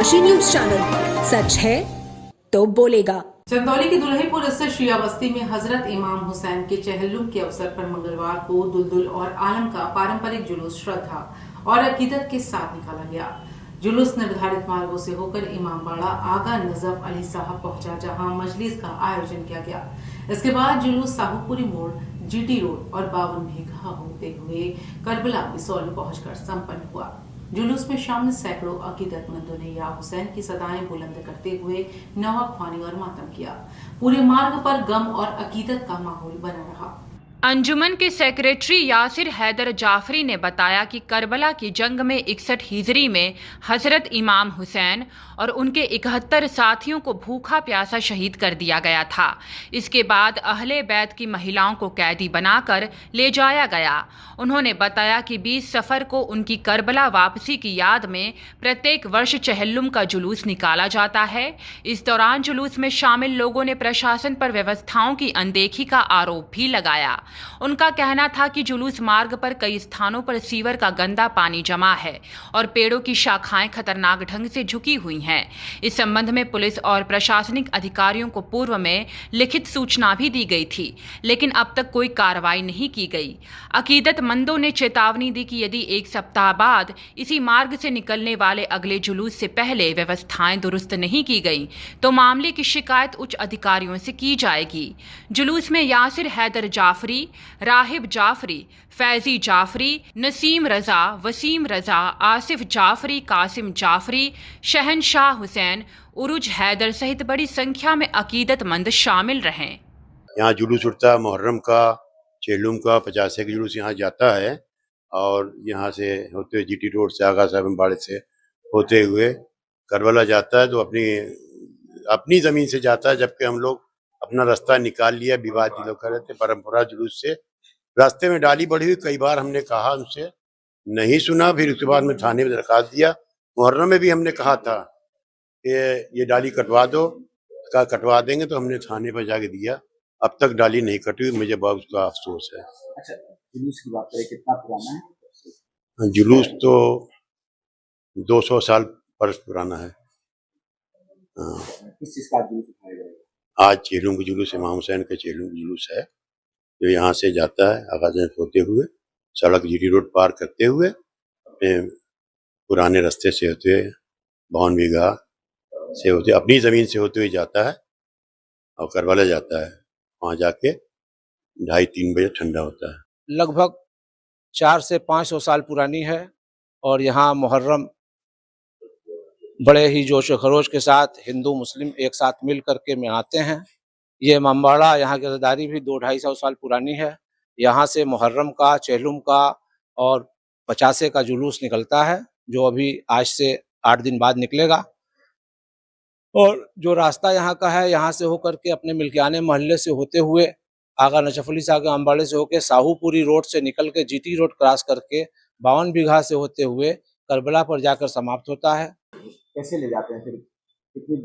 डनकाशी news channel, सच है तो बोलेगा। चंदौली की दुल्हिपुर स्थित शिया बस्ती में हजरत इमाम हुसैन के चहल्लुम के अवसर पर मंगलवार को दुलदुल और आलम का पारंपरिक जुलूस श्रद्धा और अकीदत के साथ निकाला गया। जुलूस निर्धारित मार्गों से होकर इमामबाड़ा आगा नजफ अली साहब पहुंचा, जहां मजलिस का आयोजन किया गया। इसके बाद जुलूस साहूपुरी मोड़, जीटी रोड और 52 बीघा होते हुए करबला बिसौल पहुंचकर संपन्न हुआ। जुलूस में शामिल सैकड़ों अकीदतमंदों ने या हुसैन की सदाएं बुलंद करते हुए नवा ख्वानी और मातम किया। पूरे मार्ग पर गम और अकीदत का माहौल बना रहा। अंजुमन के सेक्रेटरी यासिर हैदर जाफरी ने बताया कि करबला की जंग में 61 हिजरी में हजरत इमाम हुसैन और उनके 71 साथियों को भूखा प्यासा शहीद कर दिया गया था। इसके बाद अहले बैत की महिलाओं को कैदी बनाकर ले जाया गया। उन्होंने बताया कि 20 सफ़र को उनकी करबला वापसी की याद में प्रत्येक वर्ष चहल्लुम का जुलूस निकाला जाता है। इस दौरान जुलूस में शामिल लोगों ने प्रशासन पर व्यवस्थाओं की अनदेखी का आरोप भी लगाया। उनका कहना था कि जुलूस मार्ग पर कई स्थानों पर सीवर का गंदा पानी जमा है और पेड़ों की शाखाएं खतरनाक ढंग से झुकी हुई हैं। इस संबंध में पुलिस और प्रशासनिक अधिकारियों को पूर्व में लिखित सूचना भी दी गई थी, लेकिन अब तक कोई कार्रवाई नहीं की गई। अकीदतमंदों ने चेतावनी दी कि यदि 1 सप्ताह बाद इसी मार्ग से निकलने वाले अगले जुलूस से पहले व्यवस्थाएं दुरुस्त नहीं की गई तो मामले की शिकायत उच्च अधिकारियों से की जाएगी। जुलूस में यासिर हैदर जाफरी, राहिब जाफरी, फैजी जाफरी, नसीम रजा, वसीम रजा, आसिफ जाफरी, कासिम जाफरी, शहनशाह हुसैन, उरुज हैदर सहित बड़ी संख्या में अकीदतमंद शामिल रहे। यहाँ जुलूस उठता है मुहर्रम का, चहल्लुम का, 50 का जुलूस यहाँ जाता है और यहाँ से होते हुए जीटी रोड से आगा साहब बाड़े से होते हुए करबला जाता है। तो अपनी जमीन से जाता है, जबकि हम लोग अपना रास्ता निकाल लिया। विवाद लोग कर रहे थे परंपरा जुलूस से। रास्ते में डाली बढ़ी हुई, कई बार हमने कहा, उनसे नहीं सुना। फिर उसके बाद में थाने में दरखास्त दिया। मुहर्रम में भी हमने कहा था कि ये डाली कटवा दो, कटवा देंगे, तो हमने थाने पर जाके दिया। अब तक डाली नहीं कटी, मुझे बहुत उसका अफसोस है। अच्छा, जुलूस की बात करें, कितना पुराना है? जुलूस तो 200 साल वर्ष पुराना है। किस चीज का जुलूस उठाया जाएगा? आज चहल्लुम का जुलूस इमाम हुसैन के चहल्लुम का जुलूस है, जो यहाँ से जाता है आगाज होते हुए, सड़क जीटी रोड पार करते हुए, अपने पुराने रास्ते से होते हुए 52 बीघा से होते अपनी ज़मीन से होते हुए जाता है और करबला जाता है। वहाँ जाके 2:30-3 बजे ठंडा होता है। लगभग 400 से 500 साल पुरानी है और यहाँ मुहर्रम बड़े ही जोश खरोश के साथ हिंदू मुस्लिम एक साथ मिल करके मनाते हैं। ये इमामबाड़ा यहाँ की रज़ादारी भी 200-250 साल पुरानी है। यहाँ से मुहर्रम का, चहल्लुम का और 50 का जुलूस निकलता है, जो अभी आज से 8 दिन बाद निकलेगा। और जो रास्ता यहाँ का है, यहाँ से होकर के अपने मिल्कियाने मोहल्ले से होते हुए आगा नजफ अली साहब के अम्बाड़े से होकर साहूपुरी रोड से निकल के जीटी रोड क्रॉस करके 52 बीघा से होते हुए करबला पर जाकर समाप्त होता है। कैसे ले जाते हैं फिर? कितनी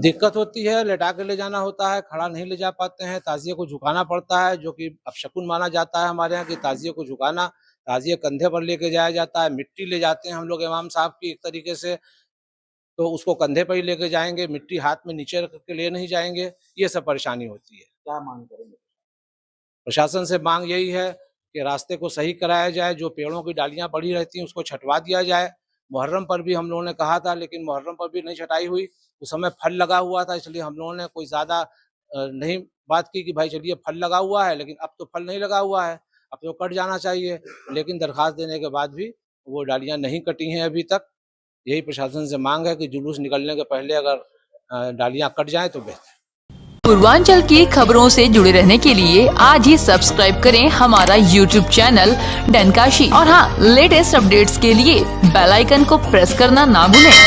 दिक्कत होती है, लेटा के ले जाना होता है, खड़ा नहीं ले जा पाते हैं। ताजिए को झुकाना पड़ता है, जो कि अपशकुन माना जाता है हमारे यहाँ की ताजिए को झुकाना। ताजिए कंधे पर लेके जाया जाता है। मिट्टी ले जाते हैं हम लोग इमाम साहब की एक तरीके से, तो उसको कंधे पर ही लेके जाएंगे, मिट्टी हाथ में नीचे रख के ले नहीं जाएंगे। ये सब परेशानी होती है। क्या मांग करेंगे? प्रशासन से मांग यही है कि रास्ते को सही कराया जाए, जो पेड़ों की डालियां बढ़ी रहती हैं उसको छटवा दिया जाए। मुहर्रम पर भी हम लोगों ने कहा था, लेकिन मुहर्रम पर भी नहीं छटाई हुई। उस समय फल लगा हुआ था, इसलिए हम लोगों ने कोई ज़्यादा नहीं बात की कि भाई चलिए फल लगा हुआ है, लेकिन अब तो फल नहीं लगा हुआ है, अब तो कट जाना चाहिए। लेकिन दरखास्त देने के बाद भी वो डालियां नहीं कटी हैं अभी तक। यही प्रशासन से मांग है कि जुलूस निकलने के पहले अगर डालियां कट जाएं तो बेहतर। पूर्वांचल की खबरों से जुड़े रहने के लिए आज ही सब्सक्राइब करें हमारा YouTube चैनल डनकाशी, और हाँ, लेटेस्ट अपडेट्स के लिए बेल आइकन को प्रेस करना ना भूलें।